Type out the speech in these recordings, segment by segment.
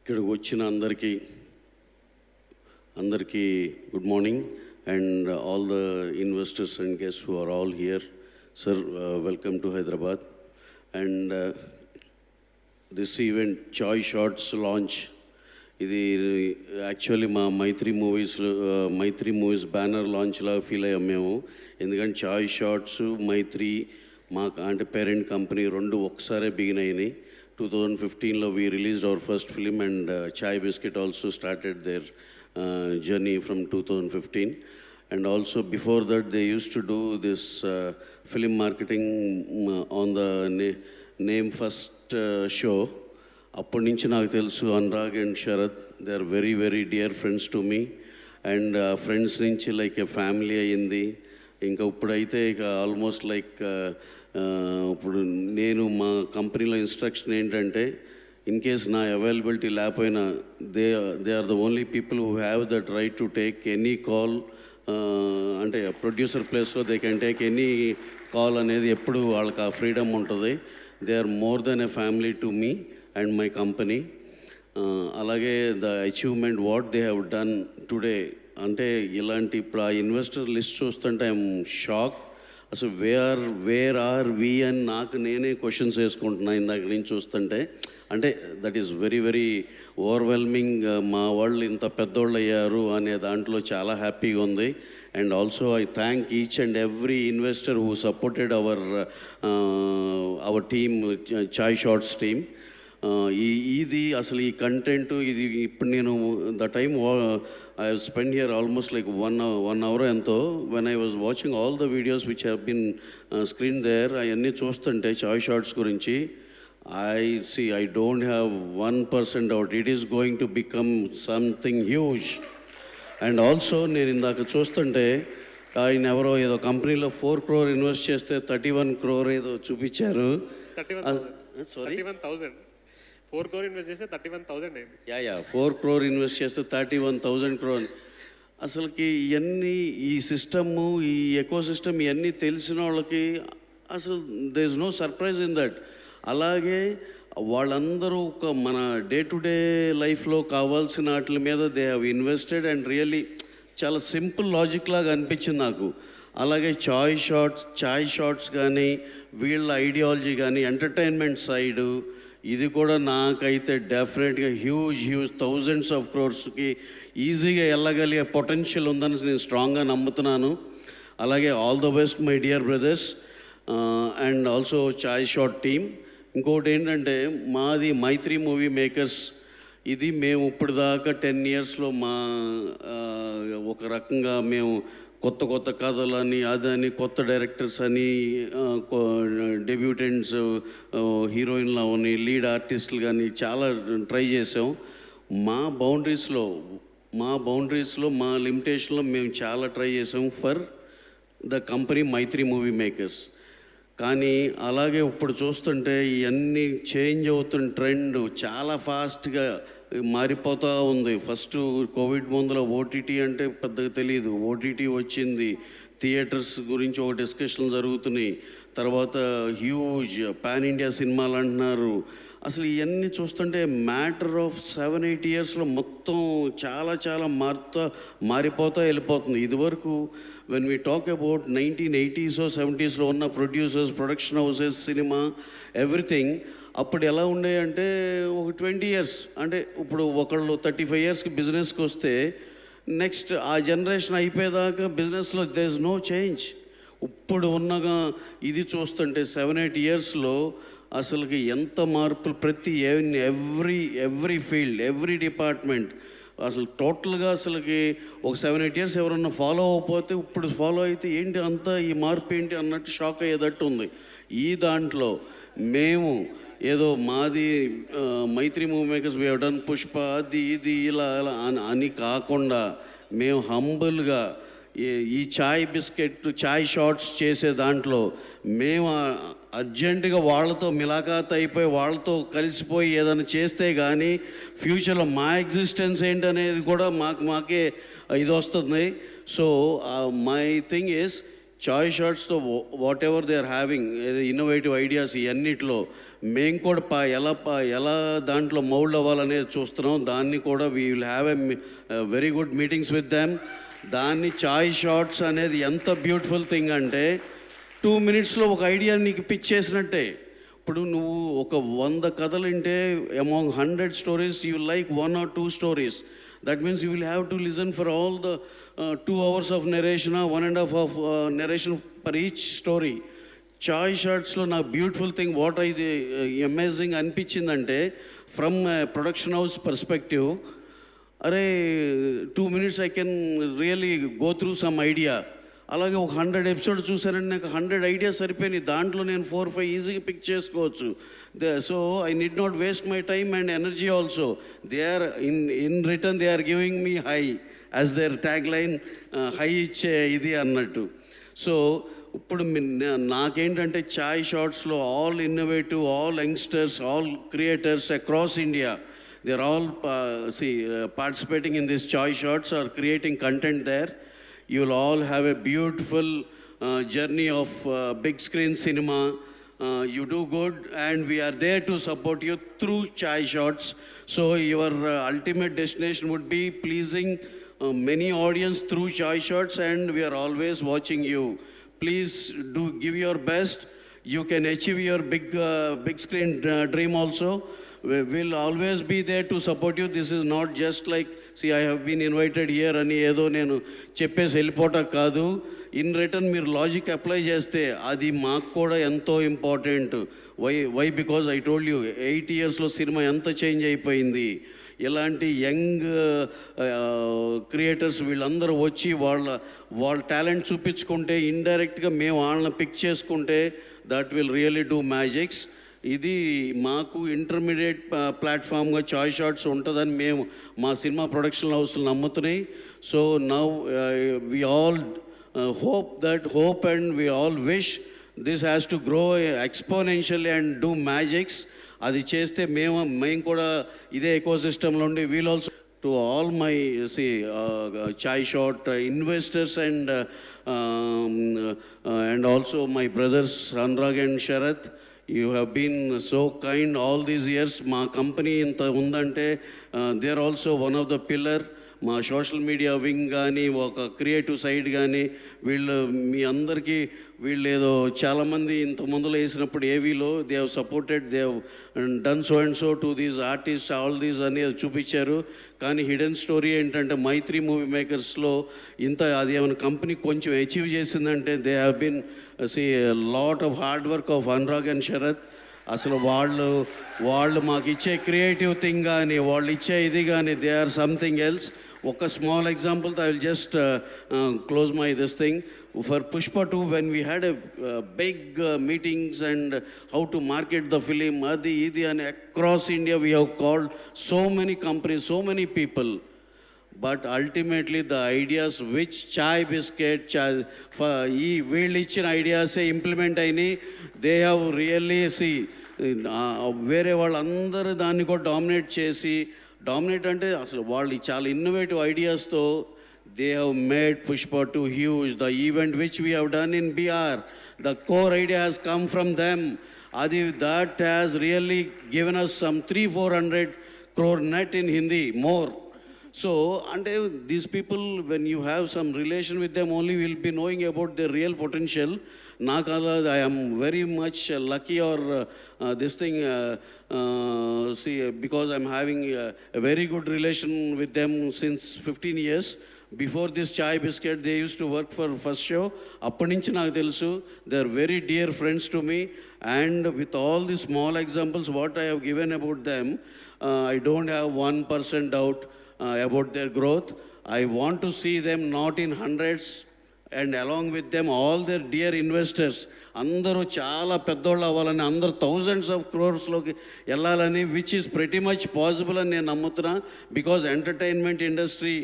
ఇక్కడికి వచ్చిన అందరికీ good morning and all the investors and guests who are all here. Sir, welcome to Hyderabad. And this event chai shorts launch, ఇది actually మా Mythri Movies banner లాంచ్లా feel అయ్యాం మేము. ఎందుకంటే చాయ్ షార్ట్స్ మైత్రి మా అంటే పేరెంట్ కంపెనీ రెండు ఒకసారే బిగిన్ అయినాయి. 2015లో we released our first film, and Chai Biscuit also started their journey from 2015. And also before that they used to do this film marketing on the Name First show. అప్పటి నుంచి నాకు తెలుసు Anurag and Sarath, they are very very dear friends to me. And friends నుంచి like a family అయ్యింది. ఇంకా ఇప్పుడైతే ఇక almost like ఇప్పుడు నేను మా కంపెనీలో ఇన్స్ట్రక్షన్ ఏంటంటే, ఇన్ కేస్ నా అవైలబిలిటీ లేకపోయినా they are the only people who have that right to take any call. అంటే ప్రొడ్యూసర్ ప్లేస్లో they can take any call అనేది ఎప్పుడు వాళ్ళకి ఆ ఫ్రీడమ్ ఉంటుంది. They are more than a family to me and my company. అలాగే the achievement what they have done today, అంటే ఇలాంటి ఇప్పుడు ఆ ఇన్వెస్టర్ లిస్ట్ చూస్తుంటే ఐఎమ్ షాక్. అసలు వేర్ ఆర్ వి అని నాకు నేనే క్వశ్చన్స్ వేసుకుంటున్నా ఇందాక నుంచి చూస్తుంటే. అంటే that is very very overwhelming. మా వాళ్ళు ఇంత పెద్దోళ్ళు అయ్యారు అనే దాంట్లో చాలా హ్యాపీగా ఉంది. And also I thank each and every investor who supported our team, Chai Shorts team. ఇది అసలు ఈ కంటెంట్ ఇది ఇప్పుడు నేను the time I spend here almost like one hour ఎంతో. When I was watching all the videos which have been screen there, అవన్నీ చూస్తుంటే Chai Shorts గురించి I don't have 1% doubt it is going to become something huge. And also నేను ఇందాక చూస్తుంటే ఆయన ఎవరో ఏదో కంపెనీలో 4 crore ఇన్వెస్ట్ చేస్తే 31 crore ఏదో చూపించారు. 4 crore ఇన్వెస్ట్ చేస్తే 31,000 అయింది. 4 crore ఇన్వెస్ట్ చేస్తే 31,000 crore. అసలుకి ఇవన్నీ ఈ సిస్టము, ఈ ఎకో సిస్టమ్ ఇవన్నీ తెలిసిన వాళ్ళకి అసలు there is no surprise in that. అలాగే వాళ్ళందరూ ఒక మన డే టు డే లైఫ్లో కావాల్సిన వాటి మీద they have invested. And really చాలా సింపుల్ లాజిక్ లాగా అనిపించింది నాకు. అలాగే చాయ్ షార్ట్స్ కానీ వీళ్ళ ఐడియాలజీ కానీ ఎంటర్టైన్మెంట్ సైడు ఇది కూడా నాకైతే డెఫినెట్గా హ్యూజ్ థౌజండ్స్ ఆఫ్ క్రోర్స్కి ఈజీగా వెళ్ళగలిగే పొటెన్షియల్ ఉందని నేను స్ట్రాంగ్గా నమ్ముతున్నాను. అలాగే all the best my dear brothers and also chai short team. ఇంకోటి ఏంటంటే మాది మైత్రి మూవీ మేకర్స్. ఇది మేము ఇప్పుడు దాకా 10 yearsలో మా ఒక రకంగా మేము కొత్త కథలని అదని కొత్త డైరెక్టర్స్ అని డెబ్యూటెంట్స్ హీరోయిన్లు అవని లీడ్ ఆర్టిస్టులు కానీ చాలా ట్రై చేసాం. మా బౌండరీస్లో మా లిమిటేషన్లో మేము చాలా ట్రై చేసాం for the company Mythri movie Makers. కానీ అలాగే ఇప్పుడు చూస్తుంటే ఇవన్నీ చేంజ్ అవుతున్న ట్రెండ్ చాలా ఫాస్ట్గా మారిపోతూ ఉంది. ఫస్ట్ కోవిడ్ ముందులో ఓటీటీ అంటే పెద్దగా తెలియదు, ఓటీటీ వచ్చింది. థియేటర్స్ గురించి ఒక డిస్కషన్ జరుగుతున్నాయి. తర్వాత హ్యూజ్ పాన్ ఇండియా సినిమాలు అంటున్నారు. అసలు ఇవన్నీ చూస్తుంటే మ్యాటర్ ఆఫ్ 7-8 yearsలో మొత్తం చాలా మారిపోతూ వెళ్ళిపోతుంది. ఇదివరకు when we talk about 1980s or 70s ఉన్న producers, production houses, cinema everything అప్పుడు ఎలా ఉండేయంటే ఒక 20 years, అంటే ఇప్పుడు ఒకళ్ళు 35 yearsకి బిజినెస్కి వస్తే నెక్స్ట్ ఆ జనరేషన్ అయిపోయేదాకా బిజినెస్లో దేర్ ఇస్ నో చేంజ్. ఇప్పుడు ఉన్నగా ఇది చూస్తుంటే 7-8 yearsలో అసలుకి ఎంత మార్పులు ప్రతి ఎవ్రీ ఫీల్డ్, ఎవ్రీ డిపార్ట్మెంట్ అసలు టోటల్గా అసలుకి ఒక 7-8 years ఎవరన్నా ఫాలో అవ్వకపోతే ఇప్పుడు ఫాలో అయితే ఏంటి అంతా ఈ మార్పు ఏంటి అన్నట్టు షాక్ అయ్యేటట్టు ఉంది. ఈ దాంట్లో మేము ఏదో మాది Mythri movie makers we have done Pushpa అది ఇది ఇలా అని కాకుండా మేము హంబుల్గా ఈ చాయ్ షార్ట్స్ చేసే దాంట్లో మేము అర్జెంటుగా వాళ్ళతో మిలాఖాత్ అయిపోయి వాళ్ళతో కలిసిపోయి ఏదైనా చేస్తే కానీ ఫ్యూచర్లో మా ఎగ్జిస్టెన్స్ ఏంటనేది కూడా మాకే ఇది వస్తుంది. So my thing is Chai షార్ట్స్తో whatever they are having innovative ideas ఇవన్నిట్లో మేము కూడా ఎలా దాంట్లో మౌల్డ్ అవ్వాలనేది చూస్తున్నాం. దాన్ని కూడా we will have very good meetings with them. దాన్ని చాయ్ షార్ట్స్ అనేది ఎంత బ్యూటిఫుల్ థింగ్ అంటే 2 minutesలో ఒక ఐడియా నీకు పిచ్ చేసినట్టే. ఇప్పుడు నువ్వు ఒక 100 కథలు వింటే among 100 stories you like 1 or 2 stories. That means you will have to listen for all the 2 hours of narration or 1.5 of narration per each story. చాయ్ షార్ట్స్లో నాకు బ్యూటిఫుల్ థింగ్ వాట్ ఇది అమేజింగ్ అనిపించిందంటే ఫ్రమ్ ప్రొడక్షన్ హౌస్ పర్స్పెక్టివ్, అరే 2 minutes I can really go through some idea. అలాగే ఒక 100 episodes చూసానంటే నాకు 100 ideas సరిపోయినాయి. దాంట్లో నేను 4-5 ఈజీగా పిక్ చేసుకోవచ్చు. So I need not waste my time and energy also. They are in return they are giving me high as their tagline, high ఇచ్చే ఇది అన్నట్టు. సో ఇప్పుడు నాకేంటంటే చాయ్ షార్ట్స్లో all innovative, all youngsters, all creators across India, they are all participating in this Chai Shorts are creating content there. You will all have a beautiful journey of big screen cinema. You do good and we are there to support you through Chai Shots. So your ultimate destination would be pleasing many audience through Chai Shots, and we are always watching you. Please do give your best. You can achieve your big screen dream also. We'll always be there to support you. This is not just like, see, I have been invited here అని ఏదో నేను చెప్పేసి వెళ్ళిపోవటం కాదు. In return మీరు logic apply చేస్తే అది మాకు కూడా ఎంతో important. Why because I told you 8 yearsలో సినిమా ఎంత చేంజ్ అయిపోయింది. ఇలాంటి యంగ్ క్రియేటర్స్ వీళ్ళందరూ వచ్చి వాళ్ళ టాలెంట్ చూపించుకుంటే, ఇండైరెక్ట్గా మేము వాళ్ళని పిక్ చేసుకుంటే that will really do magics. ఇది మాకు ఇంటర్మీడియట్ ప్లాట్ఫామ్గా చాయ్ షార్ట్స్ ఉంటుందని మేము మా సినిమా ప్రొడక్షన్ హౌస్లు నమ్ముతున్నాయి. So now we all hope and we all wish this has to grow exponentially and do magics. అది చేస్తే మేము కూడా ఇదే ఎకోసిస్టంలో ఉండి we'll also to all my chai short investors and also my brothers Anurag and Sharath. You have been so kind all these years. మా company ఇంత ఉందంటే they are also one of the pillar. మా social media wing కానీ, ఒక creative side కానీ, మీ అందరికీ వీళ్ళు ఏదో చాలామంది ఇంత ముందులో వేసినప్పుడు ఏవీలో they have supported, they have done so and so to these artist, all these అని చూపించారు. కానీ హిడెన్ స్టోరీ ఏంటంటే మైత్రి మూవీ మేకర్స్లో అది ఏమైనా కంపెనీ కొంచెం అచీవ్ చేసిందంటే they have been lot of hard work of Anurag and Sarath. అసలు వాళ్ళు మాకు ఇచ్చే క్రియేటివ్ థింగ్ కానీ, వాళ్ళు ఇచ్చే ఇది కానీ, దే ఆర్ సంథింగ్ ఎల్స్. ఒక small example I will just close my this thing. For Pushpa 2 when we had a big meetings and how to market the film, అది ఇది అని across India we have called so many companies, so many people. But ultimately the ideas which chai biscuit, ఈ వీళ్ళు ఇచ్చిన ఐడియాసే implement అయినాయి. They have really వేరే వాళ్ళందరూ దాన్ని కూడా డామినేట్ అంటే అసలు వాళ్ళు చాలా ఇన్నోవేటివ్ ఐడియాస్తో they have made Pushpa 2 huge. The event which we have done in Bihar, the core idea has come from them. that has really given us some 300-400 crore net in Hindi more. So, and these people, when you have some relation with them, only will be knowing about their real potential. Nakala, I am very much lucky or this thing, because I'm having a very good relation with them since 15 years. Before this chai biscuit, they used to work for First Show. Appaninchi naaku telusu. They are very dear friends to me. And with all these small examples, what I have given about them, I don't have 1% doubt about their growth. I want to see them not in hundreds, and along with them all their dear investors. అందరూ చాలా పెద్దోళ్ళు అవ్వాలని, అందరూ thousands of crores-లోకి వెళ్ళాలని, which is pretty much possible అని నేను నమ్ముతున్నా. Because entertainment industry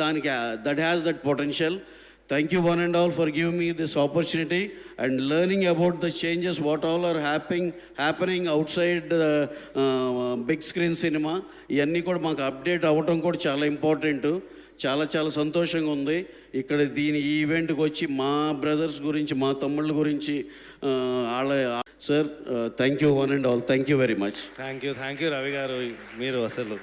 దానికి that has that potential. Thank you one and all for giving me this opportunity and learning about the changes what all are happening outside big screen cinema. ఇవన్నీ కూడా మాకు update అవ్వటం కూడా చాలా important. చాలా చాలా సంతోషంగా ఉంది. ఇక్కడ ఈ ఈవెంట్కి వచ్చి మా బ్రదర్స్ గురించి, మా తమ్ముళ్ళ గురించి వాళ్ళ sir thank you one and all, thank you very much. Thank you Ravi గారు, మీరు అసలు